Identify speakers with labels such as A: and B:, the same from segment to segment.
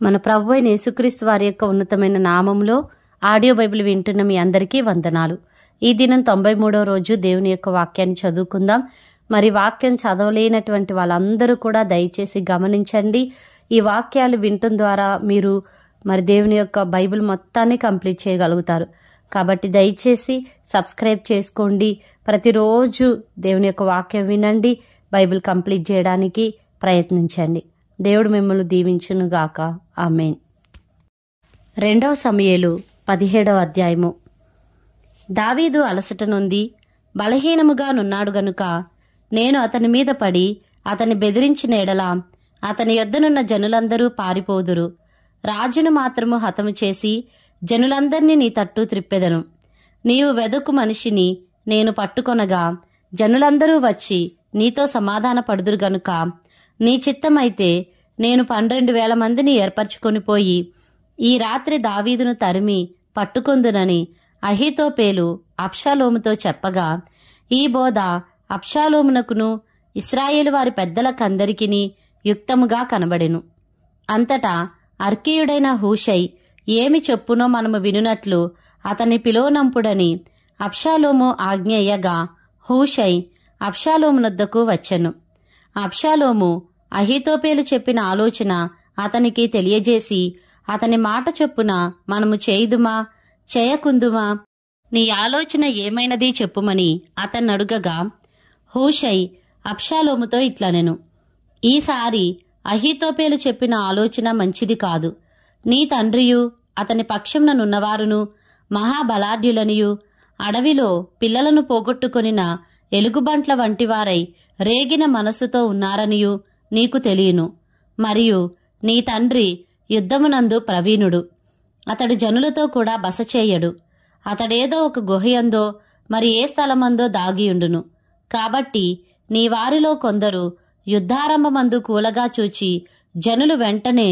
A: మన ప్రభువైన యేసుక్రీస్తు వారి యొక్క ఉన్నతమైన నామంలో ఆడియో బైబిల్ వింటున్న మీ అందరికీ వందనాలు. ఈ దినం 93వ రోజు దేవుని యొక్క వాక్యాన్ని చదువుకుందాం. మరి వాక్యం చదవలేనటువంటి వాళ్ళందరూ కూడా దయచేసి గమనించండి. ఈ వాక్యాలు వినటం ద్వారా మీరు మరి దేవుని యొక్క బైబిల్ మొత్తాన్ని కంప్లీట్ చేయగలుగుతారు. కాబట్టి దయచేసి సబ్స్క్రైబ్ చేసుకోండి. ప్రతిరోజు దేవుని యొక్క వాక్యం వినండి, బైబిల్ కంప్లీట్ చేయడానికి ప్రయత్నించండి. దేవుడు మిమ్మల్ని దీవించునుగాక. ఆమేన్. 2 సమూయేలు 17వ అధ్యాయము. దావీదు అలసట నొంది బలహీనముగా నున్నాడు గనుక నేను అతని మీద పడి అతని బెదిరించిన ఎడల అతని యొద్దనున్న జనులందరూ పారిపోదురు. రాజును మాత్రము హతము చేసి జనులందర్నీ నీ తట్టు త్రిప్పెదను. నీవు వెదకు మనిషిని నేను పట్టుకొనగా జనులందరూ వచ్చి నీతో సమాధాన పడుదురు గనుక నీ చిత్తమైతే నేను 12,000 మందిని ఏర్పరచుకొని పోయి ఈ రాత్రి దావీదును తరిమి పట్టుకొందునని అహీతోపేలు అబ్షాలోముతో చెప్పగా ఈ బోధ అబ్షాలోమునకును ఇశ్రాయేలు వారి పెద్దలకందరికిని యుక్తముగా కనబడెను. అంతటా అర్కీయుడైన హూషై ఏమి చెప్పునో మనము వినునట్లు అతని పిలోనంపుడని అబ్షాలోము ఆజ్ఞయ్యగా హూషై అబ్షాలోమునొద్దకు వచ్చెను. అబ్షాలోము అహీతోపేలు చెప్పిన ఆలోచన అతనికి తెలియజేసి అతని మాట చొప్పున మనము చేయుదుమా చేయకుందుమా నీ ఆలోచన ఏమైనది చెప్పుమని అతన్నడుగగా హూషై అబ్షాలోముతో ఇట్లనెను, ఈసారి అహీతోపేలు చెప్పిన ఆలోచన మంచిది కాదు. నీ తండ్రియు అతని పక్షంననున్నవారును మహాబలాఢ్యులనియు అడవిలో పిల్లలను పోగొట్టుకొనిన ఎలుగుబంట్ల వంటివారై రేగిన మనస్సుతో ఉన్నారనియు నీకు తెలియను. మరియు నీ తండ్రి యుద్ధమునందు ప్రవీణుడు. అతడు జనులతో కూడా బస చేయడు. అతడేదో ఒక గుహయందో మరి ఏ స్థలమందో దాగియుండును. కాబట్టి నీ వారిలో కొందరు యుద్ధారంభమందు కూలగా చూచి జనులు వెంటనే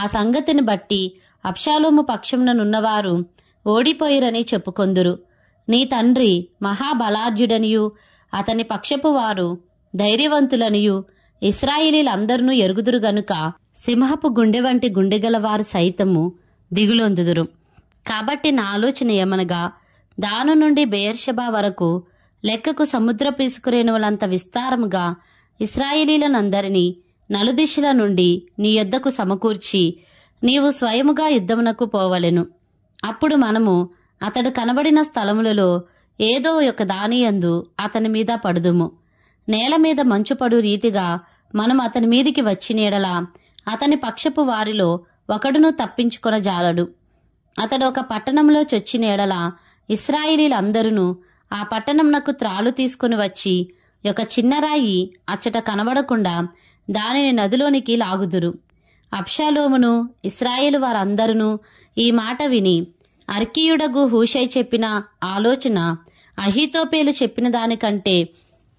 A: ఆ సంగతిని బట్టి అబ్షాలోము పక్షంననున్నవారు ఓడిపోయిరని చెప్పుకొందురు. నీ తండ్రి మహాబలాఢ్యుడనియు అతని పక్షపు వారు ధైర్యవంతులనియు ఇశ్రాయేలీలందరూ ఎరుగుదురు గనుక సింహపు గుండె వంటి గుండెగలవారు సైతము దిగులొందుదురు. కాబట్టి నా ఆలోచన ఏమనగా దాను నుండి బెయేర్షెబా వరకు లెక్కకు సముద్రపు ఇసుకరేణువులంత విస్తారముగా ఇశ్రాయేలీలనందరినీ నలుదిశల నుండి నీ యొద్దకు సమకూర్చి నీవు స్వయముగా యుద్ధమునకు పోవలెను. అప్పుడు మనము అతడు కనబడిన స్థలములలో ఏదో ఒక దానియందు అతని మీద పడుదుము. నేల మీద మంచుపడు రీతిగా మనం అతని మీదికి వచ్చినేడలా అతని పక్షపు వారిలో ఒకడును తప్పించుకొనజాలడు. అతడు ఒక పట్టణంలో చొచ్చినేడలా ఇశ్రాయేలీలందరూ ఆ పట్టణంనకు త్రాళ్ళు తీసుకుని వచ్చి ఒక చిన్నరాయి అచ్చట కనబడకుండా దానిని నదిలోనికి లాగుదురు. అబ్షాలోమును ఇశ్రాయేలు వారందరూ ఈ మాట విని అర్కీయుడగు హూషై చెప్పిన ఆలోచన అహీతోపేలు చెప్పిన దానికంటే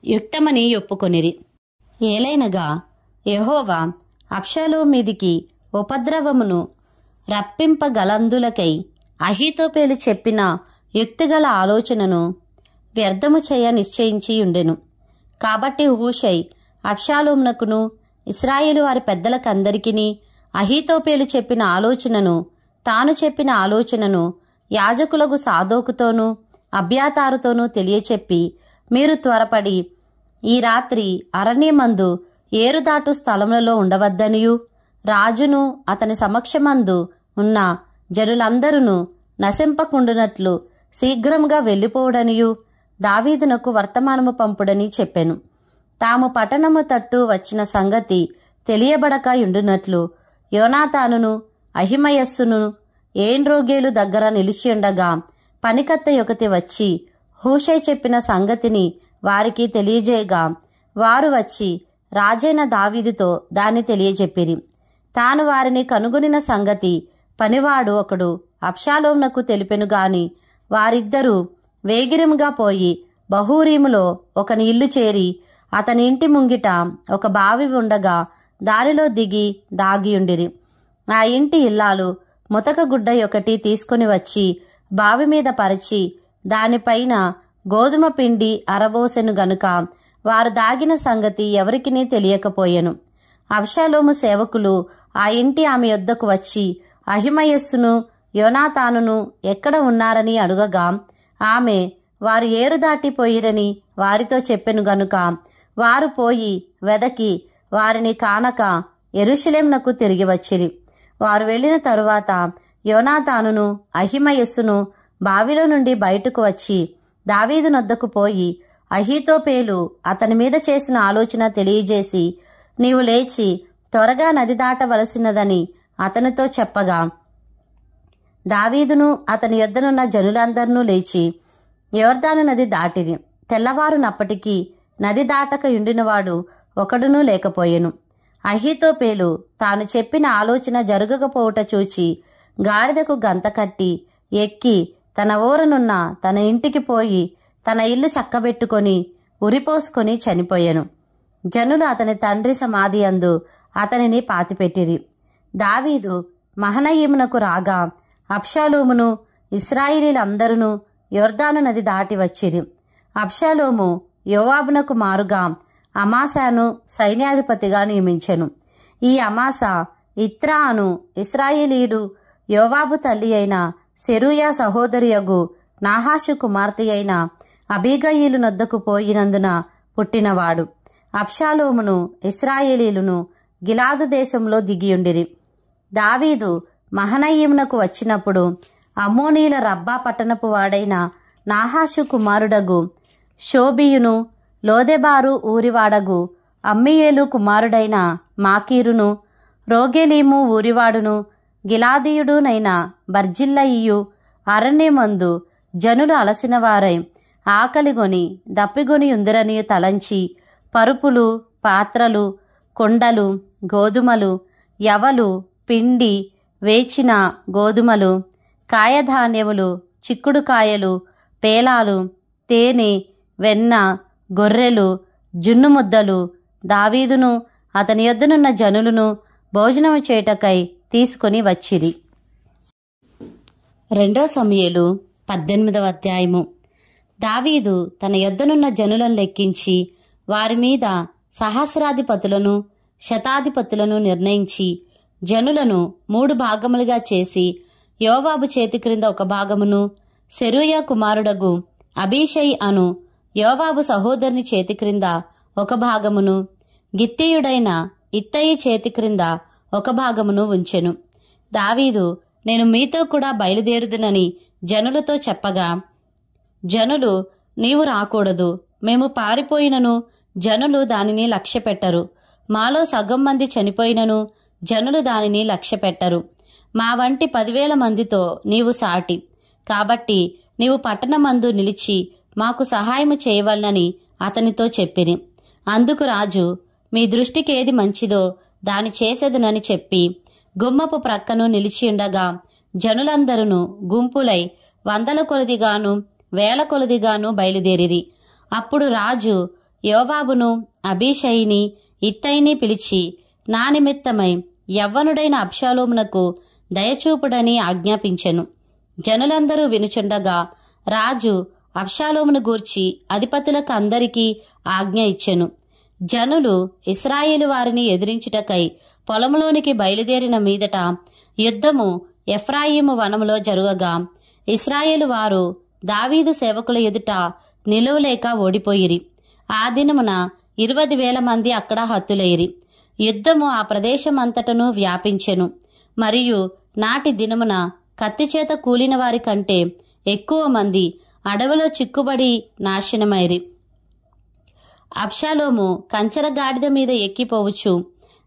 A: యుక్తమని ఒప్పుకొనిరి. ఏలైనగా యెహోవా అబ్షాలోము మీదికి ఉపద్రవమును రప్పింపగలందులకై అహీతోపేలు చెప్పిన యుక్తిగల ఆలోచనను వ్యర్థము చేయ నిశ్చయించియుండెను. కాబట్టి హూషై అబ్షాలోమునకును ఇశ్రాయేలు వారి పెద్దలకందరికిని అహీతోపేలు చెప్పిన ఆలోచనను తాను చెప్పిన ఆలోచనను యాజకులకు సాదోకుతోనూ అబ్యాతారుతోనూ తెలియచెప్పి మీరు త్వరపడి ఈ రాత్రి అరణ్యమందు ఏరుదాటు స్థలములలో ఉండవద్దనియు రాజును అతని సమక్షమందు ఉన్న జనులందరూ నశింపకుండునట్లు శీఘ్రముగా వెళ్ళిపోవుడనియు దావీదునకు వర్తమానము పంపుడని చెప్పెను. తాము పట్టణము తట్టు వచ్చిన సంగతి తెలియబడక యుండునట్లు యోనాతానును అహిమయస్సును ఏన్రోగేలు దగ్గర నిలిచియుండగా పనికత్తె ఒకటి వచ్చి హూషై చెప్పిన సంగతిని వారికి తెలియజేయగా వారు వచ్చి రాజైన దావీదుతో దాన్ని తెలియజెప్పిరి. తాను వారిని కనుగొనిన సంగతి పనివాడు ఒకడు అబ్షాలోమునకు తెలిపెను గాని వారిద్దరూ వేగిరముగా పోయి బహూరీములో ఒకని ఇల్లు చేరి అతని ఇంటి ముంగిట ఒక బావి ఉండగా దారిలో దిగి దాగియుండిరి. ఆ ఇంటి ఇల్లాలు ముతక గుడ్డ ఒకటి తీసుకుని వచ్చి బావి మీద పరిచి దానిపైన గోధుమ పిండి అరబోసెను గనుక వారు దాగిన సంగతి ఎవరికినీ తెలియకపోయెను. అబ్షాలోము సేవకులు ఆ ఇంటి ఆమె యొద్దకు వచ్చి అహిమయస్సును యోనాతానును ఎక్కడ ఉన్నారని అడుగగా ఆమె వారు ఏరు దాటిపోయిరని వారితో చెప్పెను గనుక వారు పోయి వెదకి వారిని కానక యెరూషలేమునకు తిరిగి వచ్చిరి. వారు వెళ్ళిన తరువాత యోనాతానును అహిమయస్సును బావిలో నుండి బయటకు వచ్చి దావీదు నొద్దకు పోయి అహీతోపేలు అతని మీద చేసిన ఆలోచన తెలియజేసి నీవు లేచి త్వరగా నది దాటవలసినదని అతనితో చెప్పగా దావీదును అతని యొద్దనున్న జనులందరినూ లేచి యొర్దాను నది దాటిరి. తెల్లవారునప్పటికీ నది దాటక యుండినవాడు ఒకడునూ లేకపోయెను. అహీతోపేలు తాను చెప్పిన ఆలోచన జరగకపోవుట చూచి గాడిదకు గంత కట్టి ఎక్కి తన ఊరనున్న తన ఇంటికి పోయి తన ఇల్లు చక్కబెట్టుకొని ఉరిపోసుకొని చనిపోయెను. జనులు అతని తండ్రి సమాధి అందు అతనిని పాతిపెట్టిరి. దావీదు మహనయీమునకు రాగా అబ్షాలోమును ఇశ్రాయేలీలందరూ యొర్దాను నది దాటి వచ్చిరి. అబ్షాలోము యోవాబునకు మారుగా అమాసాను సైన్యాధిపతిగా నియమించెను. ఈ అమాసా ఇత్రా అను ఇశ్రాయేలీయుడు యోవాబు తల్లి అయిన సెరూయా సహోదరియగు నాహాషు కుమార్తె అయిన అబీగయీలు నొద్దకు పోయినందున పుట్టినవాడు. అబ్షాలోమును ఇశ్రాయేలీలును గిలాదు దేశంలో దిగియుండిరి. దావీదు మహనయీమునకు వచ్చినప్పుడు అమ్మోనీల రబ్బా పట్టణపు వాడైన నాహాషు కుమారుడగు షోబియును లోదెబారు ఊరివాడగు అమ్మియేలు కుమారుడైన మాకీరును రోగెలీము ఊరివాడును గిలాదీయుడునైన బర్జిల్లయియు అరణ్యమందు జనులు అలసిన వారై ఆకలిగొని దప్పిగొని ఉందిరని తలంచి పరుపులు పాత్రలు కొండలు గోధుమలు యవలు పిండి వేచిన గోధుమలు కాయధాన్యములు చిక్కుడుకాయలు పేలాలు తేనె వెన్న గొర్రెలు జున్ను ముద్దలు దావీదును అతని యొద్దనున్న జనులను భోజనము చేయుటకై తీసుకొని వచ్చిరి. 2 సమూయేలు 18వ అధ్యాయము. దావీదు తన యొద్దనున్న జనులను లెక్కించి వారి మీద సహస్రాధిపతులను శతాధిపతులను నిర్ణయించి జనులను 3 భాగములుగా చేసి యోవాబు చేతి క్రింద ఒక భాగమును సెరూయా కుమారుడగు అబీషై అను యోవాబు సహోదరుని చేతి క్రింద ఒక భాగమును గిత్తీయుడైన ఇత్తయి చేతి క్రింద ఒక భాగమును ఉంచెను. దావీదు నేను మీతో కూడా బయలుదేరుదునని జనులతో చెప్పగా జనులు నీవు రాకూడదు, మేము పారిపోయినను జనులు దానిని లక్ష్యపెట్టరు, మాలో సగం మంది చనిపోయినను జనులు దానిని లక్ష్యపెట్టరు, మా వంటి 10,000 మందితో నీవు సాటి, కాబట్టి నీవు పట్టణమందు నిలిచి మాకు సహాయము చేయవలనని అతనితో చెప్పిరి. అందుకు రాజు మీ దృష్టికి ఏది మంచిదో దాని చేసేదనని చెప్పి గుమ్మపు ప్రక్కను నిలిచియుండగా జనులందరూ గుంపులై 100 కొలదిగాను 1000 కొలదిగాను బయలుదేరిరి. అప్పుడు రాజు యోవాబును అబీషయిని ఇత్తయిని పిలిచి నా నిమిత్తమై యవ్వనుడైన అబ్షాలోమునకు దయచూపుడని ఆజ్ఞాపించెను. జనులందరూ వినుచుండగా రాజు అబ్షాలోమును గూర్చి అధిపతులకు అందరికీ ఆజ్ఞ ఇచ్చెను. జనులు ఇశ్రాయేలు వారిని ఎదిరించుటకై పొలంలోనికి బయలుదేరిన మీదట యుద్ధము ఎఫ్రాయిము వనములో జరుగగా ఇశ్రాయేలు వారు దావీదు సేవకుల ఎదుట నిలువలేక ఓడిపోయిరి. ఆ దినమున 20,000 మంది అక్కడ హతులైరి. యుద్ధము ఆ ప్రదేశమంతటను వ్యాపించెను. మరియు నాటి దినమున కత్తిచేత కూలిన వారి కంటే ఎక్కువ మంది అడవిలో చిక్కుబడి నాశనమైరి. అబ్షాలోము కంచర గాడిద మీద ఎక్కిపోవచ్చు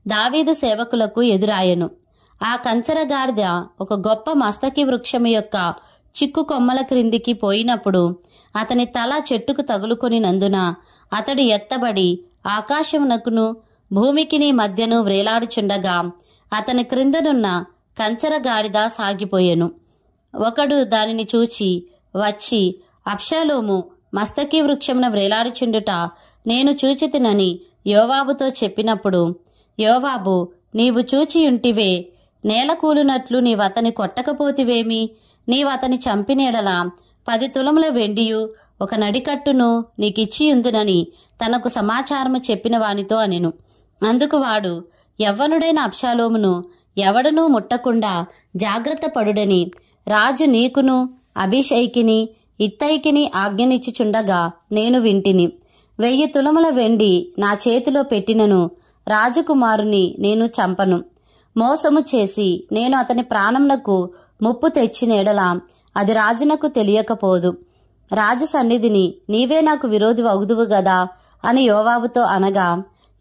A: దావీదు సేవకులకు ఎదురాయెను. ఆ కంచర గాడిద ఒక గొప్ప మస్తకి వృక్షము యొక్క చిక్కు కొమ్మల క్రిందికి పోయినప్పుడు అతని తల చెట్టుకు తగులుకొనినందున అతడు ఎత్తబడి ఆకాశమునకును భూమికిని మధ్యను వ్రేలాడుచుండగా అతని క్రిందనున్న కంచర గాడిద సాగిపోయెను. ఒకడు దానిని చూచి వచ్చి అబ్షాలోము మస్తకి వృక్షమున వ్రేలాడుచుండుట నేను చూచితినని యోవాబుతో చెప్పినప్పుడు యోవాబు నీవు చూచియుంటివే, నేలకూలునట్లు నీవతని కొట్టకపోతివేమి? నీవతని చంపినేడలా 10 తులముల వెండియు ఒక నడికట్టును నీకిచ్చియుందునని తనకు సమాచారము చెప్పిన వానితో అనెను. అందుకు వాడు యవ్వనుడైన అబ్షాలోమును ఎవడనూ ముట్టకుండా జాగ్రత్త పడుడని రాజు నీకును అభిషేకిని ఇత్తయికిని ఆజ్ఞనిచ్చుచుండగా నేను వింటిని. 1000 తులముల వెండి నా చేతిలో పెట్టినను రాజకుమారుని నేను చంపను. మోసము చేసి నేను అతని ప్రాణమునకు ముప్పు తెచ్చిన ఎడల అది రాజునకు తెలియకపోదు. రాజు సన్నిధిని నీవే నాకు విరోధి వగుదువు గదా అని యోవాబుతో అనగా,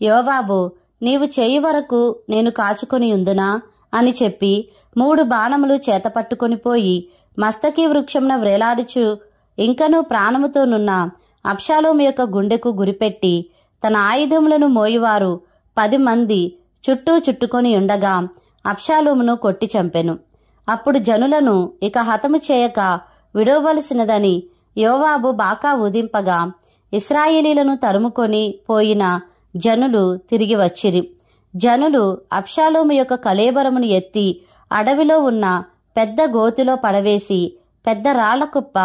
A: యోవాబు నీవు చేయి వరకు నేను కాచుకొని ఉందునా అని చెప్పి 3 బాణములు చేతపట్టుకొని పోయి మస్తకి వృక్షమున వ్రేలాడుచు ఇంకనూ ప్రాణముతోనున్న అబ్షాలోము యొక్క గుండెకు గురిపెట్టి తన ఆయుధములను మోయువారు 10 మంది చుట్టూ చుట్టుకొని ఉండగా అబ్షాలోమును కొట్టి చంపెను. అప్పుడు జనులను ఇక హతము చేయక విడవలసినదని యోవాబు బాకా ఊదింపగా ఇశ్రాయేలీలను తరుముకొని పోయిన జనులు తిరిగి వచ్చిరి. జనులు అబ్షాలోము యొక్క కళేబరమును ఎత్తి అడవిలో ఉన్న పెద్ద గోతిలో పడవేసి పెద్ద రాళ్ల కుప్ప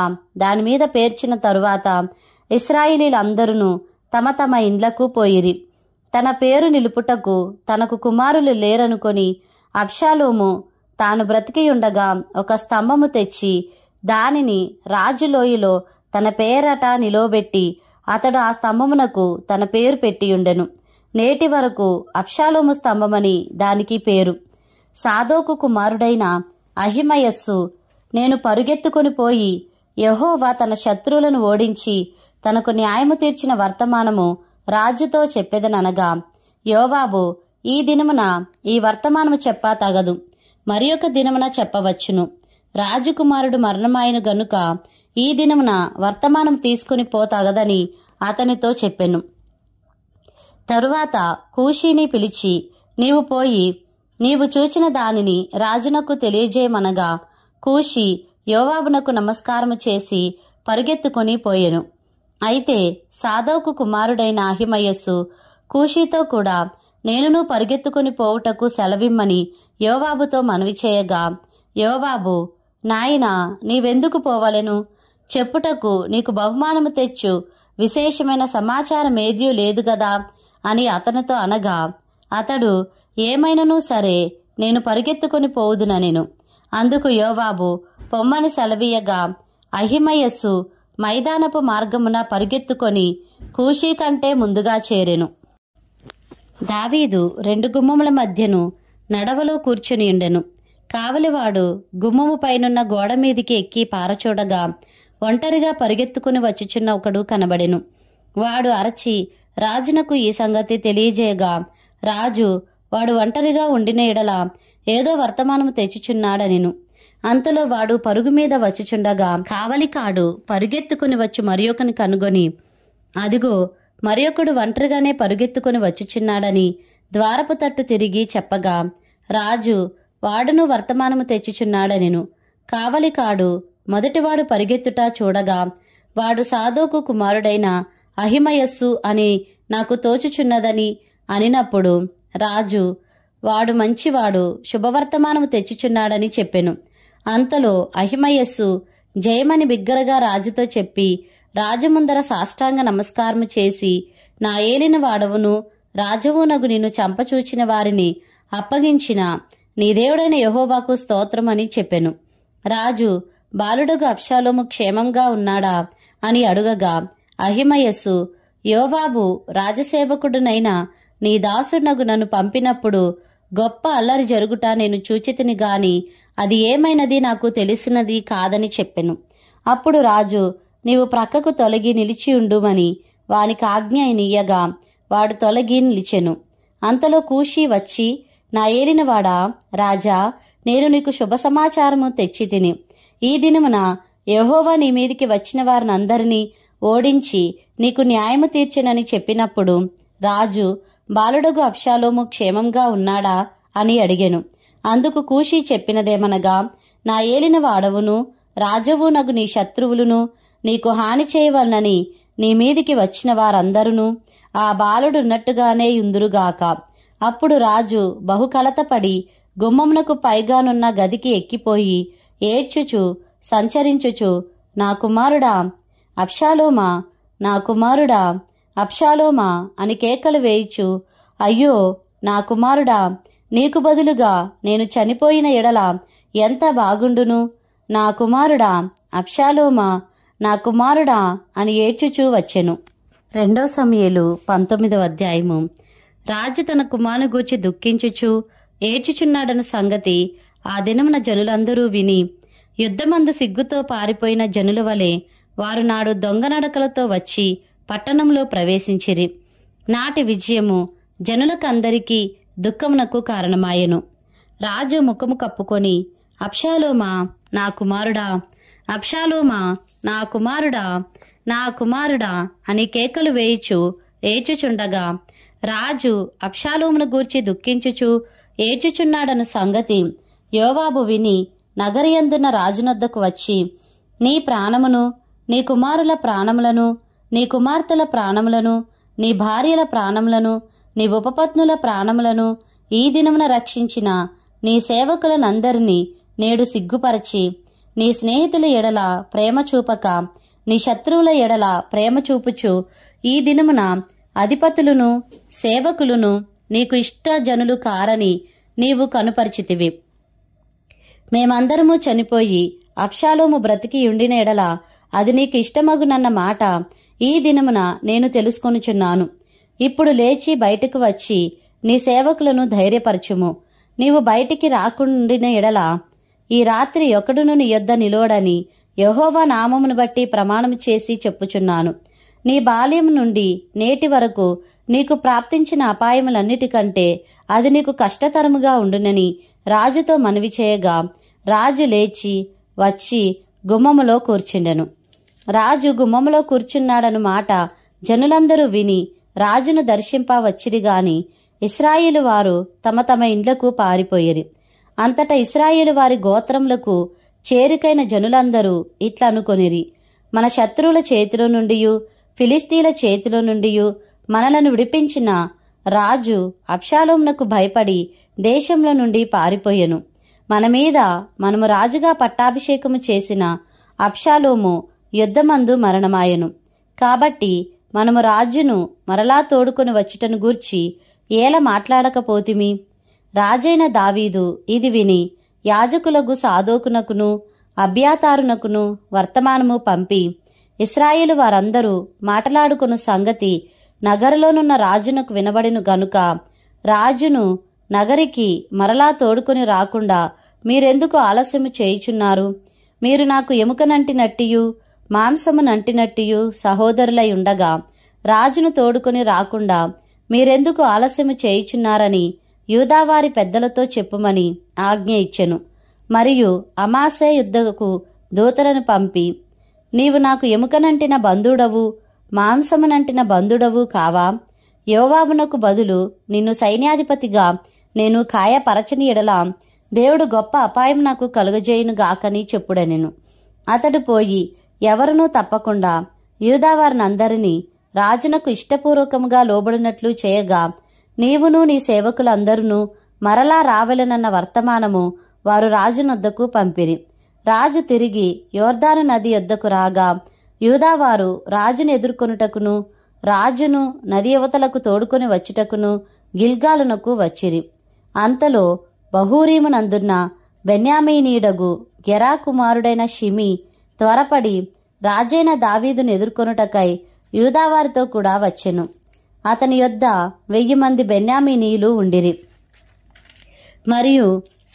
A: దానిమీద పేర్చిన తరువాత ఇశ్రాయేలీలందరూ తమ తమ ఇండ్లకు పోయిరి. తన పేరు నిలుపుటకు తనకు కుమారులు లేరనుకొని అబ్షాలోము తాను బ్రతికియుండగా ఒక స్తంభము తెచ్చి దానిని రాజులోయలో తన పేరట నిలవబెట్టి అతడు ఆ స్తంభమునకు తన పేరు పెట్టియుండెను. నేటి వరకు అబ్షాలోము స్తంభమని దానికి పేరు. సాదోకు కుమారుడైన అహిమయస్సు నేను పరుగెత్తుకొని పోయి యెహోవా తన శత్రువులను ఓడించి తనకు న్యాయము తీర్చిన వర్తమానము రాజుతో చెప్పెదననగా, యోవాబు ఈ దినమున ఈ వర్తమానము చెప్పా తగదు, మరి ఒక దినమున చెప్పవచ్చును. రాజకుమారుడు మరణమాయను గనుక ఈ దినమున వర్తమానం తీసుకుని పోతగదని అతనితో చెప్పెను. తరువాత కూషీని పిలిచి నీవు పోయి నీవు చూచిన దానిని రాజునకు తెలియజేయమనగా కూషి యోవాబునకు నమస్కారము చేసి పరుగెత్తుకొని పోయెను. అయితే సాదోకు కుమారుడైన అహిమయస్సు కూషీతో కూడా నేనును పరుగెత్తుకొని పోవుటకు సెలవిమ్మని యోవాబుతో మనవి చేయగా, యోవాబు నాయనా నీవెందుకు పోవలెను? చెప్పుటకు నీకు బహుమానము తెచ్చు విశేషమైన సమాచారమేదీ లేదు గదా అని అతనితో అనగా, అతడు ఏమైనను సరే నేను పరుగెత్తుకొని పోవుదుననెను. అందుకు యోవాబు పొమ్మని సెలవీయగా అహిమయస్సు మైదానపు మార్గమున పరుగెత్తుకొని కూషీ కంటే ముందుగా చేరెను. దావీదు 2 గుమ్మముల మధ్యను నడవలో కూర్చునియుండెను. కావలివాడు గుమ్మము పైనున్న గోడ మీదికి ఎక్కి పారచూడగా ఒంటరిగా పరుగెత్తుకుని వచ్చుచున్న ఒకడు కనబడెను. వాడు అరచి రాజునకు ఈ సంగతి తెలియజేయగా రాజు వాడు ఒంటరిగా ఉండిన ఎడల ఏదో వర్తమానము తెచ్చుచున్నాడనెను. అంతలో వాడు పరుగు మీద వచ్చుచుండగా కావలికాడు పరుగెత్తుకుని వచ్చి మరియొకని కనుగొని, అదిగో మరియొకడు ఒంటరిగానే పరుగెత్తుకుని వచ్చుచున్నాడని ద్వారపు తట్టు తిరిగి చెప్పగా రాజు వాడును వర్తమానము తెచ్చుచున్నాడనెను. కావలికాడు మొదటివాడు పరిగెత్తుట చూడగా వాడు సాదోకు కుమారుడైన అహిమయస్సు అని నాకు తోచుచున్నదని అనినప్పుడు రాజు వాడు మంచివాడు శుభవర్తమానము తెచ్చుచున్నాడని చెప్పెను. అంతలో అహిమయస్సు జయమని బిగ్గరగా రాజుతో చెప్పి రాజు ముందర సాష్టాంగ నమస్కారము చేసి, నా ఏలిన వాడవును రాజవునగు నిన్ను చంపచూచిన వారిని అప్పగించిన నీ దేవుడైన యెహోవాకు స్తోత్రమని చెప్పెను. రాజు బాలుడగు అబ్షాలోము క్షేమంగా ఉన్నాడా అని అడుగగా అహిమయస్సు, యోవాబు రాజసేవకుడునైన నీ దాసునగు నన్ను పంపినప్పుడు గొప్ప అల్లరి జరుగుట నేను చూచితిని గాని అది ఏమైనది నాకు తెలిసినది కాదని చెప్పెను. అప్పుడు రాజు నీవు ప్రక్కకు తొలగి నిలిచియుండుమని వానికి ఆజ్ఞ నీయగా వాడు తొలగి నిలిచెను. అంతలో కూషి వచ్చి, నా ఏలినవాడా రాజా, నేను నీకు శుభ సమాచారము తెచ్చి తిని ఈ దినమున యెహోవా నీ మీదికి వచ్చిన వారినందరినీ ఓడించి నీకు న్యాయము తీర్చెనని చెప్పినప్పుడు రాజు బాలుడగు అబ్షాలోము క్షేమంగా ఉన్నాడా అని అడిగెను. అందుకు కూషి చెప్పినదేమనగా, నా ఏలిన వాడవును రాజవునగు నీ శత్రువులను నీకు హాని చేయవలనని నీ మీదికి వచ్చిన వారందరూ ఆ బాలుడున్నట్టుగానే యుందురుగాక. అప్పుడు రాజు బహుకలతపడి గుమ్మమునకు పైగానున్న గదికి ఎక్కిపోయి ఏడ్చుచు సంచరించుచు, నా కుమారుడా అబ్షాలోమా, నా కుమారుడా అబ్షాలోమా అని కేకలు వేయిచు, అయ్యో నా కుమారుడా, నీకు బదులుగా నేను చనిపోయిన ఎడల ఎంత బాగుండును. నా కుమారుడా అబ్షాలోమా, నా కుమారుడా అని ఏడ్చుచూ వచ్చెను. 2 సమూయేలు 19వ అధ్యాయము. రాజు తన కుమారుని గూర్చి దుఃఖించుచు ఏడ్చుచున్నాడన్న సంగతి ఆ దినమున జనులందరూ విని, యుద్ధమందు సిగ్గుతో పారిపోయిన జనుల వలె వారు నాడు దొంగ నడకలతో వచ్చి పట్టణంలో ప్రవేశించిరి. నాటి విజయము జనులకందరికీ దుఃఖమునకు కారణమాయెను. రాజు ముఖము కప్పుకొని, అబ్షాలోమా నా కుమారుడా, అబ్షాలోమా నా కుమారుడా, నా కుమారుడా అని కేకలు వేయుచు ఏడ్చుచుండగా, రాజు అబ్షాలోమును గూర్చి దుఃఖించుచు ఏడ్చుచున్నాడన్న సంగతి యోవాబు విని నగరయందున్న రాజునొద్దకు వచ్చి, నీ ప్రాణమును, నీ కుమారుల ప్రాణములను, నీ కుమార్తెల ప్రాణములను, నీ భార్యల ప్రాణములను, నీ ఉపపత్నుల ప్రాణములను ఈ దినమున రక్షించిన నీ సేవకులనందరినీ నేడు సిగ్గుపరచి, నీ స్నేహితుల ఎడల ప్రేమ చూపక నీ శత్రువుల ఎడల ప్రేమ చూపుచు ఈ దినమున అధిపతులను సేవకులను నీకు ఇష్టజనులు కారని నీవు కనుపరిచితివి. మేమందరము చనిపోయి అబ్షాలోము బ్రతికి ఉండిన ఎడల అది నీకు ఇష్టమగునన్న మాట ఈ దినమున నేను తెలుసుకొనుచున్నాను. ఇప్పుడు లేచి బయటకు వచ్చి నీ సేవకులను ధైర్యపరచుము. నీవు బయటికి రాకుండిన ఎడల ఈ రాత్రి ఒకడును నీ యొద్ద నిలోడని యెహోవా నామమును బట్టి ప్రమాణం చేసి చెప్పుచున్నాను. నీ బాల్యం నుండి నేటి వరకు నీకు ప్రాప్తించిన అపాయములన్నిటికంటే అది నీకు కష్టతరముగా ఉండునని రాజుతో మనవి చేయగా, రాజు లేచి వచ్చి గుమ్మములో కూర్చుండెను. రాజు గుమ్మములో కూర్చున్నాడను మాట జనులందరూ విని రాజును దర్శింప వచ్చిరి గాని ఇశ్రాయేలు వారు తమ తమ ఇండ్లకు పారిపోయిరి. అంతటా ఇశ్రాయేలు వారి గోత్రములకు చేరికైన జనులందరూ ఇట్లా అనుకొనిరి, మన శత్రువుల చేతిలో నుండియు ఫిలిస్తీన్ల చేతిలో నుండియు మనలను విడిపించిన రాజు అబ్షాలోమునకు భయపడి దేశంలో నుండి పారిపోయెను. మన మీద మనము రాజుగా పట్టాభిషేకము చేసిన అబ్షాలోము యుద్ధమందు మరణమాయెను. కాబట్టి మనము రాజును మరలా తోడుకొని వచ్చుటను గూర్చి ఏల మాట్లాడకపోతిమి. రాజైన దావీదు ఇది విని యాజకులకు సాదోకునకును అబ్యాతారునకును వర్తమానము పంపి, ఇశ్రాయేలు వారందరూ మాట్లాడుకున్న సంగతి నగరులోనున్న రాజునకు వినబడిను గనుక రాజును నగరికి మరలా తోడుకొని రాకుండా మీరెందుకు ఆలస్యము చేయుచున్నారు? మీరు నాకు ఎముకనంటినట్టియు మాంసము నంటినట్టియు సహోదరులై ఉండగా రాజును తోడుకొని రాకుండా మీరెందుకు ఆలస్యము చేయుచున్నారని యూదావారి పెద్దలతో చెప్పుమని ఆజ్ఞ ఇచ్చెను. మరియు అమాసే యుద్ధకు దూతలను పంపి, నీవు నాకు ఎముకనంటిన బంధుడవు మాంసమునంటిన బంధుడవు కావా? యోవాబునకు బదులు నిన్ను సైన్యాధిపతిగా నేను ఖాయపరచని ఎడల దేవుడు గొప్ప అపాయం నాకు కలుగజేయును గాకని చెప్పుడనెను. అతడు పోయి ఎవరునూ తప్పకుండా యూదావారినందరినీ రాజునకు ఇష్టపూర్వకముగా లోబడినట్లు చేయగా, నీవును నీ సేవకులందరూ మరలా రావలెనన్న వర్తమానము వారు రాజునొద్దకు పంపిరి. రాజు తిరిగి యోర్దాను నది యొద్దకు రాగా యూదావారు రాజును ఎదుర్కొనుటకును రాజును నది యువతలకు తోడుకొని వచ్చుటకును గిల్గాలునకు వచ్చిరి. అంతలో బహూరీమునందున్న బెన్యామీనీయుడగు గెరా కుమారుడైన షిమి త్వరపడి రాజైన దావీదును ఎదుర్కొనుటకై యూదావారితో కూడా వచ్చెను. అతని యొద్ద 1000 మంది బెన్యామీనీయులు ఉండిరి. మరియు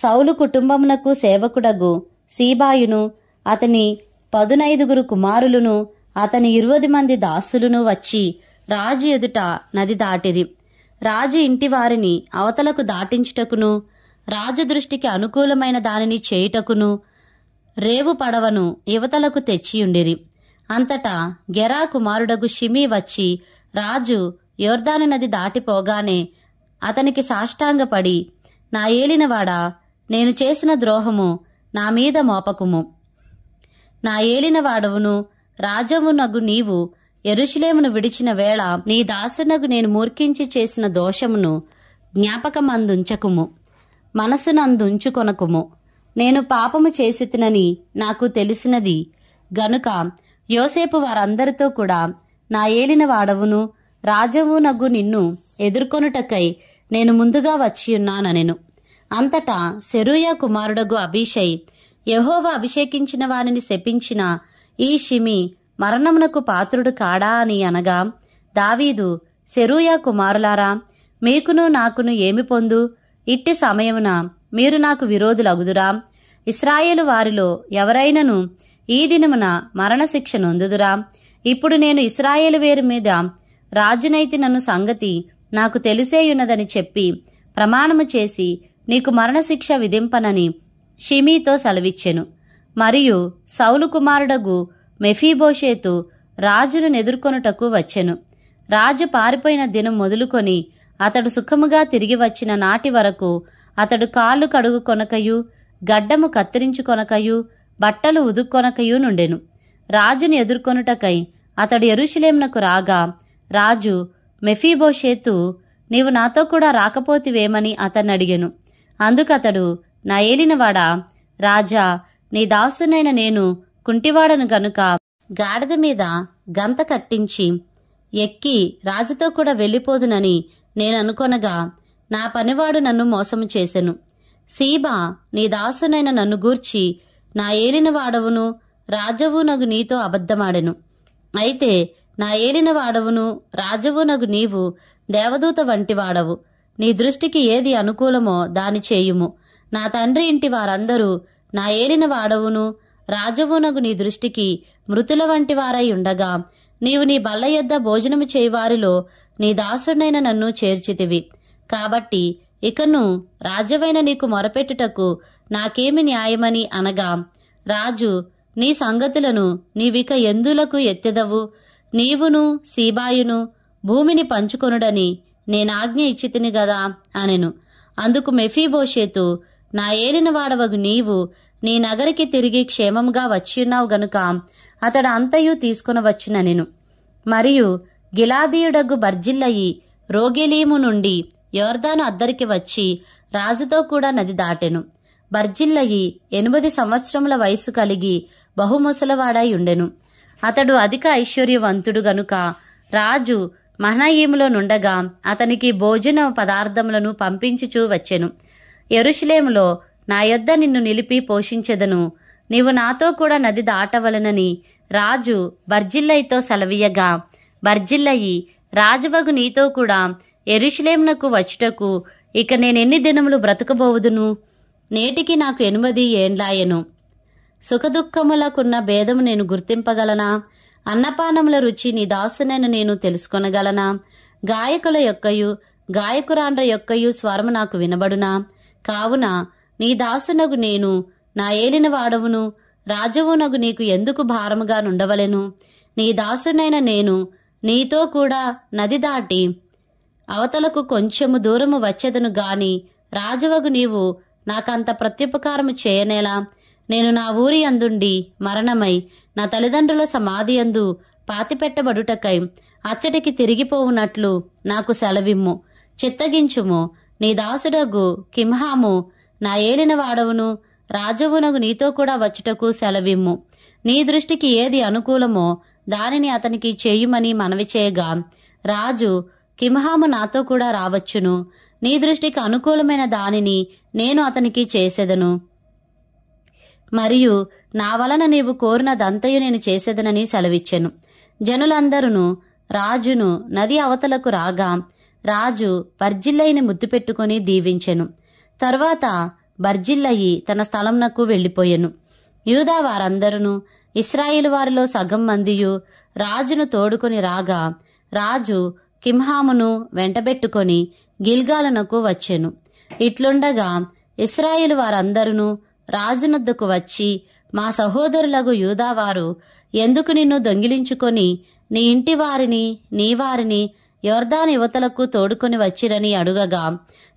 A: సౌలు కుటుంబమునకు సేవకుడగు సీబాయును అతని 15 కుమారులను అతని 20 మంది దాసులను వచ్చి రాజు ఎదుట నది దాటిరి. రాజు ఇంటి వారిని అవతలకు దాటించుటకును రాజు దృష్టికి అనుకూలమైన దానిని చేయుటకును రేవు పడవను యువతలకు తెచ్చియుండిరి. అంతటా గెరా కుమారుడగు షిమి వచ్చి రాజు యోర్దాను నది దాటిపోగానే అతనికి సాష్టాంగపడి, నా ఏలినవాడా, నేను చేసిన ద్రోహము నా మీద మోపకుము. నా ఏలినవాడవును రాజవునగు నీవు యెరూషలేమును విడిచిన వేళ నీ దాసునగు నేను మూర్ఖించి చేసిన దోషమును జ్ఞాపకమందుంచకుము, మనసునందుంచుకొనకుము. నేను పాపము చేసితినని నాకు తెలిసినది గనుక యోసేపు వారందరితో కూడా నా ఏలినవాడవును రాజవునగు నిన్ను ఎదుర్కొనుటకై నేను ముందుగా వచ్చియున్నానెను. అంతటా సెరూయా కుమారుడగు అబీషై, యెహోవా అభిషేకించిన వానిని శపించిన ఈ షిమి మరణమునకు పాత్రుడు కాడా అని అనగా, దావీదు, సెరూయా కుమారులారా, మీకును నాకును ఏమి పొందు? ఇట్టి సమయమున మీరు నాకు విరోధులగుదురా? ఇశ్రాయేలు వారిలో ఎవరైనను ఈ దినమున మరణశిక్ష నొందుదురా? ఇప్పుడు నేను ఇశ్రాయేలు వేరు మీద రాజునైతినను సంగతి నాకు తెలిసేయున్నదని చెప్పి ప్రమాణము చేసి నీకు మరణశిక్ష విధింపనని షిమీతో సెలవిచ్చెను. మరియు సౌలు కుమారుడగు మెఫీబోషేతు రాజును ఎదుర్కొనుటకు వచ్చెను. రాజు పారిపోయిన దినం మొదలుకొని అతడు సుఖముగా తిరిగి వచ్చిన నాటి వరకు అతడు కాళ్ళు కడుగుకొనకయు, గడ్డము కత్తిరించుకొనకయు, బట్టలు ఉదుక్కొనకయు నుండెను. రాజును ఎదుర్కొనుటకై అతడు యెరూషలేమునకు రాగా, రాజు, మెఫీబోషేతు, నీవు నాతో కూడా రాకపోతివేమని అతన్ని అడిగెను. అందుకతడు, నా ఏలినవాడా, రాజా, నీ దాసునైన నేను కుంటివాడను గనుక గాడిద మీద గంత కట్టించి ఎక్కి రాజుతో కూడా వెళ్ళిపోదునని నేననుకొనగా నా పనివాడు నన్ను మోసము చేసెను. సీబా నీ దాసునైన నన్ను గూర్చి నా ఏలినవాడవును రాజవునగు నీతో అబద్ధమాడెను. అయితే నా ఏలినవాడవును రాజవునగు నీవు దేవదూత వంటివాడవు. నీ దృష్టికి ఏది అనుకూలమో దాని చేయుము. నా తండ్రి ఇంటి వారందరూ నా ఏలినవాడవును రాజవునగు నీ దృష్టికి మృతుల వంటి వారై ఉండగా నీవు నీ బల్ల యొద్ద భోజనము చేయువారిలో నీ దాసుడైన నన్ను చేర్చితివి. కాబట్టి ఇకను రాజవైన నీకు మొరపెట్టుటకు నాకేమి న్యాయమని అనగా, రాజు, నీ సంగతులను నీవిక ఎందులకు ఎత్తెదవు? నీవును సీబాయును భూమిని పంచుకొనుడని నేనాజ్ఞ ఇచ్చితిని గదా అనెను. అందుకు మెఫీబోషేతు, నా ఏలినవాడవగు నీవు నీ నగరికి తిరిగి క్షేమంగా వచ్చియున్నావు గనుక అతడు అంతయు తీసుకునవచ్చుననెను. మరియు గిలాదీయుడగు బర్జిల్లయి రోగెలీము నుండి యొర్దాను అద్దరికి వచ్చి రాజుతో కూడా నది దాటెను. బర్జిల్లయి 8 సంవత్సరముల వయసు కలిగి బహుముసలవాడై ఉండెను. అతడు అధిక ఐశ్వర్యవంతుడు గనుక రాజు మహనయీములో నుండగా అతనికి భోజన పదార్థములను పంపించుచూ వచ్చెను. యెరూషలేములో నా యొద్ద నిన్ను నిలిపి పోషించెదను, నీవు నాతో కూడా నది దాటవలనని రాజు బర్జిల్లయితో సెలవీయగా, బర్జిల్లయి, రాజువగు నీతో కూడా యెరూషలేమునకు వచ్చుటకు ఇక నేనెన్ని దినములు బ్రతకబోవుదును? నేటికి నాకు 8 ఏండ్లాయెను. సుఖదుఖములకున్న భేదము నేను గుర్తింపగలనా? అన్నపానముల రుచి నీ దాసునైన నేను తెలుసుకొనగలనా? గాయకుల యొక్కయు గాయకురాండ్ర యొక్కయు స్వరము నాకు వినబడునా? కావున నీ దాసునగు నేను నా ఏలిన వాడవును రాజవునగు నీకు ఎందుకు భారముగా నుండవలెను? నీ దాసునైన నేను నీతో కూడా నది దాటి అవతలకు కొంచెము దూరము వచ్చెదను గాని రాజవగు నీవు నాకంత ప్రత్యుపకారము చేయనేలా? నేను నా ఊరి అందుండి మరణమై నా తల్లిదండ్రుల సమాధి అందు పాతిపెట్టబడుటకై అచ్చటికి తిరిగిపోవునట్లు నాకు సెలవిమ్ము, చిత్తగించుము. నీ దాసుడగు కింహాము నా ఏలిన వాడవును రాజవునగు నీతో కూడా వచ్చుటకు సెలవిమ్ము. నీ దృష్టికి ఏది అనుకూలమో దానిని అతనికి చేయుమని మనవి చేయగా, రాజు, కింహాము నాతో కూడా రావచ్చును, నీ దృష్టికి అనుకూలమైన దానిని నేను అతనికి చేసెదను. మరియు నా వలన నీవు కోరినదంతయు నేను చేసేదనని సెలవిచ్చెను. జనులందరూ రాజును నది అవతలకు రాగా రాజు బర్జిల్లయిని ముద్దు పెట్టుకుని దీవించెను. తరువాత బర్జిల్లయి తన స్థలంనకు వెళ్ళిపోయెను. యూదా వారందరూ ఇశ్రాయేలు వారిలో సగం మందియు రాజును తోడుకొని రాగా రాజు కింహామును వెంటబెట్టుకొని గిల్గాలునకు వచ్చెను. ఇట్లుండగా ఇశ్రాయేలు వారందరూ రాజునొద్దకు వచ్చి, మా సహోదరులగు యూదావారు ఎందుకు నిన్ను దొంగిలించుకొని నీ ఇంటి వారిని నీ వారిని యొర్దాను యువతలకు తోడుకొని వచ్చిరని అడుగగా,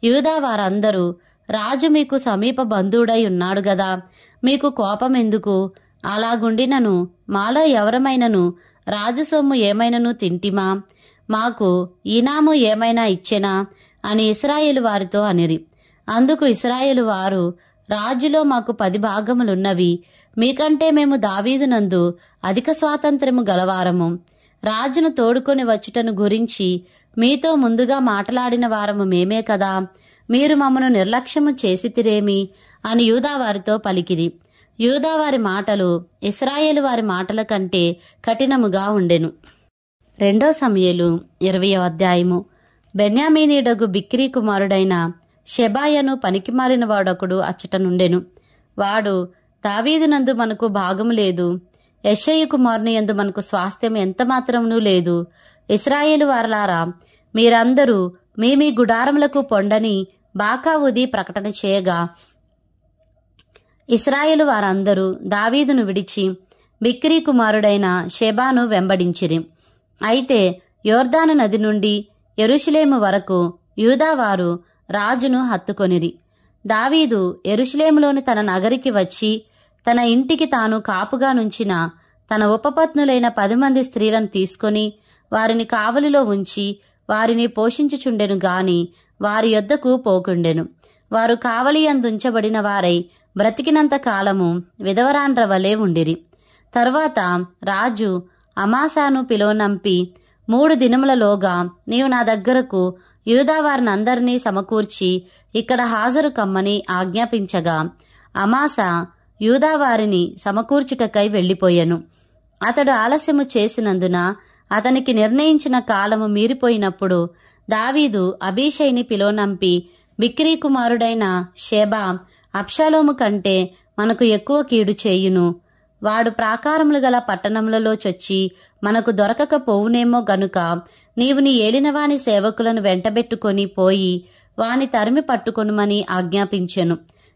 A: యూదా వారందరూ, రాజు మీకు సమీప బంధువుడై ఉన్నాడు గదా, మీకు కోపమెందుకు? అలాగుండినను మాలో ఎవరమైనను రాజు సొమ్ము ఏమైనను తింటిమా? మాకు ఈనాము ఏమైనా ఇచ్చెనా అని ఇశ్రాయేలు వారితో అనిరి. అందుకు ఇశ్రాయేలు వారు, రాజులో మాకు 10 భాగములున్నవి, మీకంటే మేము దావీదునందు అధిక స్వాతంత్ర్యము గలవారము. రాజును తోడుకొని వచ్చుటను గురించి మీతో ముందుగా మాట్లాడిన వారము మేమే కదా. మీరు మమ్మను నిర్లక్ష్యము చేసితిరేమి అని యూదావారితో పలికిరి. యూదావారి మాటలు ఇశ్రాయేలు వారి మాటల కంటే కఠినముగా ఉండెను. 2 సమూయేలు 20వ అధ్యాయము. బెన్యామీనీయుడగు బిక్రీ కుమారుడైన షెబాయను పనికిమాలిన వాడొకడు అచ్చట నుండెను. వాడు, దావీదునందు మనకు భాగము లేదు, యెషయి కుమారుని యందు మనకు స్వాస్థ్యం ఎంతమాత్రమునూ లేదు. ఇశ్రాయేలు వారలారా, మీరందరూ మీ గుడారములకు పొండని బాకా ఊది ప్రకటన చేయగా, ఇశ్రాయేలు వారందరూ దావీదును విడిచి బిక్రీ కుమారుడైన షెబాను వెంబడించిరి. అయితే యోర్దాను నది నుండి యెరూషలేము వరకు యూదావారు రాజును హత్తుకొనిరి. దావీదు యెరూషలేములోని తన నగరికి వచ్చి తన ఇంటికి తాను కాపుగా నుంచిన తన ఉపపత్నులైన 10 మంది స్త్రీలను తీసుకొని వారిని కావలిలో ఉంచి వారిని పోషించుచుండెను గాని వారి యొద్దకు పోకుండెను. వారు కావలి యందుంచబడిన వారై బ్రతికినంత కాలము విధవరాండ్ర వలె ఉండిరి. తరువాత రాజు అమాసాను పిలువనంపి 3 దినములలోగా నీవు నా దగ్గరకు యూదావారినందరినీ సమకూర్చి ఇక్కడ హాజరు కమ్మని ఆజ్ఞాపించగా, అమాసా యూదావారిని సమకూర్చుటకై వెళ్ళిపోయెను. అతడు ఆలస్యము చేసినందున అతనికి నిర్ణయించిన కాలము మీరిపోయినప్పుడు దావీదు అబీషైని పిలువనంపి, బిక్రీ కుమారుడైన షెబా అబ్షాలోము కంటే మనకు ఎక్కువ కీడు చేయును. వాడు ప్రాకారములు గల పట్టణములలో చొచ్చి మనకు దొరకకపోవునేమో గనుక నీవు నీ ఏలినవాని సేవకులను వెంటబెట్టుకొని పోయి వాని తరిమి పట్టుకొనుమని ఆజ్ఞాపించెను.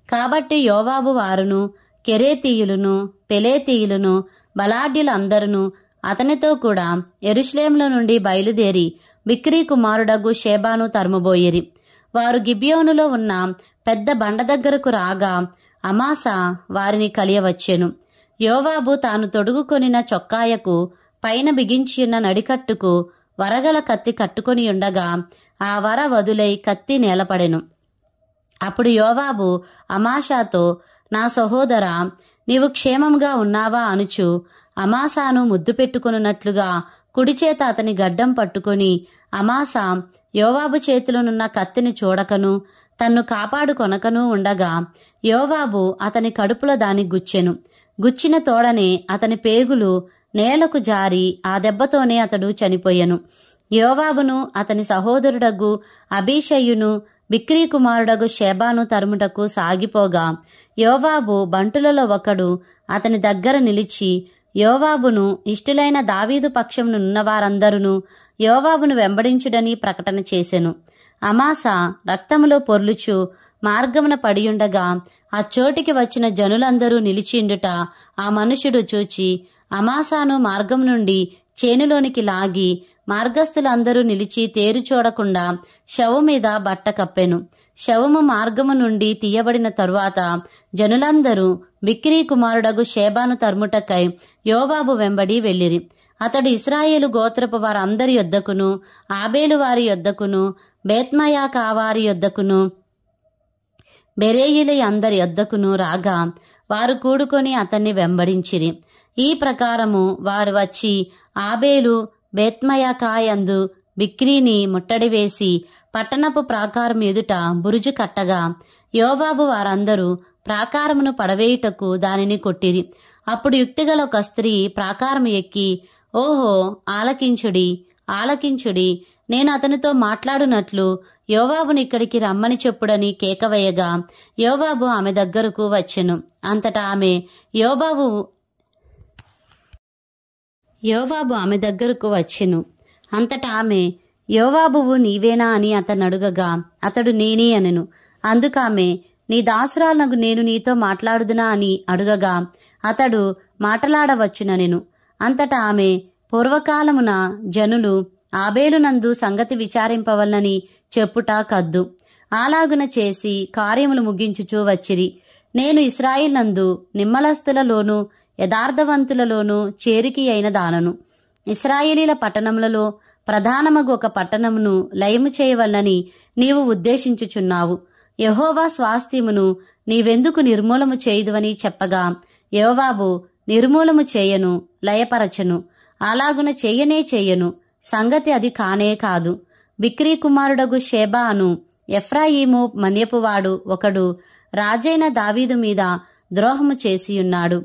A: కాబట్టి యోవాబు వారును కెరేతీయులను పెలేతీయులను బలాఢ్యులందరూ అతనితో కూడా యెరూషలేములో నుండి బయలుదేరి బిక్రీ కుమారుడగు షెబాను తరుముబోయిరి. వారు గిబియోనులో ఉన్న పెద్ద బండ దగ్గరకు రాగా అమాసా వారిని కలియవచ్చెను. యోవాబు తాను తొడుగుకొనిన చొక్కాయకు పైన బిగించియున్న నడికట్టుకు వరగల కత్తి కట్టుకొని ఉండగా ఆ వర వదులై కత్తి నేలపడెను. అప్పుడు యోవాబు అమాషాతో, నా సహోదరా, నీవు క్షేమముగా ఉన్నావా అనుచు అమాసాను ముద్దు పెట్టుకొనున్నట్లుగా కుడిచేత అతని గడ్డం పట్టుకొని అమాసా యోవాబు చేతిలోనున్న కత్తిని చూడకను తన్ను కాపాడుకొనకను ఉండగా యోవాబు అతని కడుపులో దాన్ని గుచ్చెను. గుచ్చిన తోడనే అతని పేగులు నేలకు జారి ఆ దెబ్బతోనే అతడు చనిపోయెను. యోవాబును అతని సహోదరుడగు అబీషయ్యును బిక్రీ కుమారుడగు షెబాను తరుముటకు సాగిపోగా యోవాబు బంటులలో ఒకడు అతని దగ్గర నిలిచి యోవాబును ఇష్టులైన దావీదు పక్షమునున్న వారందరూ యోవాబును వెంబడించుడని ప్రకటన చేసెను. అమాసా రక్తములో పొర్లుచు మార్గమున పడియుండగా ఆ చోటికి వచ్చిన జనులందరూ నిలిచిండుట ఆ మనుషుడు చూచి అమాసాను మార్గం నుండి చేనులోనికి లాగి మార్గస్థులందరూ నిలిచి తేరు చూడకుండా శవము మీద బట్ట కప్పెను. శవము మార్గము నుండి తీయబడిన తరువాత జనులందరూ బిక్రీ కుమారుడగు షెబాను తరుముటకై యోవాబు వెంబడి వెళ్ళిరి. అతడు ఇశ్రాయేలు గోత్రపు వారందరి యొద్దకును ఆబేలు వారి యొద్దకును బేత్మయాకా వారి యొద్దకును బెరేయుల అందరి యొద్దకును రాగా వారు కూడుకొని అతన్ని వెంబడించిరి. ఈ ప్రకారము వారు వచ్చి ఆబేలు బేత్మయాకాయందు బిక్రీని ముట్టడివేసి పట్టణపు ప్రాకారం ఎదుట బురుజు కట్టగా యోవాబు వారందరూ ప్రాకారమును పడవేయుటకు దానిని కొట్టిరి. అప్పుడు యుక్తిగల ఒక స్త్రీ ప్రాకారము ఎక్కి, ఓహో, ఆలకించుడి, ఆలకించుడి, నేను అతనితో మాట్లాడునట్లు యోవాబుని ఇక్కడికి రమ్మని చెప్పుడని కేకవేయగా యోవాబు ఆమె దగ్గరకు వచ్చెను. అంతటా ఆమె యోవాబు ఆమె దగ్గరకు వచ్చెను. అంతటా ఆమె, యోవాబువు నీవేనా అని అతను అడుగగా అతడు నేనే అనెను. అందుకామె, నీ దాసురాలకు నేను నీతో మాట్లాడుదునా అని అడుగగా అతడు మాటలాడవచ్చుననెను. అంతటా ఆమె, పూర్వకాలమున జనులు ఆబేలునందు సంగతి విచారింపవలనని చెప్పుట కద్దు. అలాగున చేసి కార్యములు ముగించుచూ వచ్చిరి. నేను ఇశ్రాయేలునందు నిమ్మలస్తులలోను యథార్థవంతులలోను చేరిక అయిన దానను. ఇశ్రాయేలీల పట్టణములలో ప్రధానమగు ఒక పట్టణమును లయము చేయవలనని నీవు ఉద్దేశించుచున్నావు. యెహోవా స్వాస్థ్యమును నీవెందుకు నిర్మూలము చేయుదువని చెప్పగా యోవాబు, నిర్మూలము చేయను, లయపరచను, అలాగున చెయ్యనే చెయ్యను, సంగతి అది కానే కాదు. బిక్రీ కుమారుడగు షెబాను ఎఫ్రాయిము మన్యపువాడు ఒకడు రాజైన దావీదు మీద ద్రోహము చేసియున్నాడు.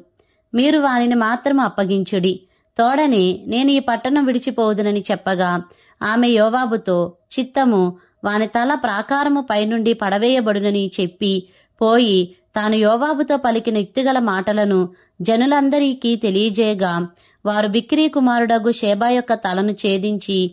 A: మీరు వానిని మాత్రము అప్పగించుడి, తోడనే నేను ఈ పట్టణం విడిచిపోదునని చెప్పగా ఆమె యోవాబుతో, చిత్తము, వాని తల ప్రాకారము పైనుండి పడవేయబడునని చెప్పి పోయి తాను యోవాబుతో పలికిన యుక్తిగల మాటలను జనులందరికీ తెలియజేయగా వారు బిక్రీ కుమారుడగు షేబా యొక్క తలను ఛేదించి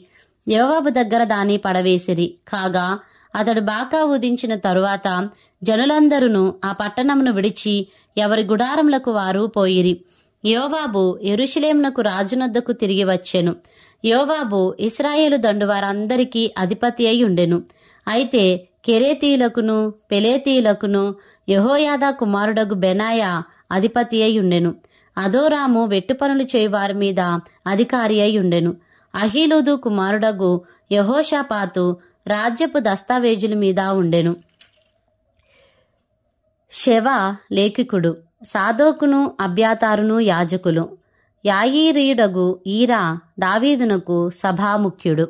A: యోవాబు దగ్గర దాన్ని పడవేసిరి. కాగా అతడు బాకా ఊదించిన తరువాత జనులందరూ ఆ పట్టణమును విడిచి ఎవరి గుడారములకు వారు పోయిరి. యోవాబు యెరూషలేమునకు రాజునొద్దకు తిరిగి వచ్చెను. యోవాబు ఇశ్రాయేలు దండు వారందరికీ అధిపతి అయి ఉండెను. అయితే కెరేతీయులకును పెలేతీయులకును యెహోయాదా కుమారుడగు బెనాయా అధిపతి అయి ఉండెను. అదోరాము వెట్టుపనులు చేయువారి మీద అధికారి అయి ఉండెను. అహీలూదు కుమారుడగు యెహోషాపాతు రాజ్యపు దస్తావేజుల మీద ఉండెను. షెవా లేఖికుడు, సాదోకును అబ్యాతారును యాజకులు, యాయీరీయుడగు ఈరా దావీదునకు సభాముఖ్యుడు.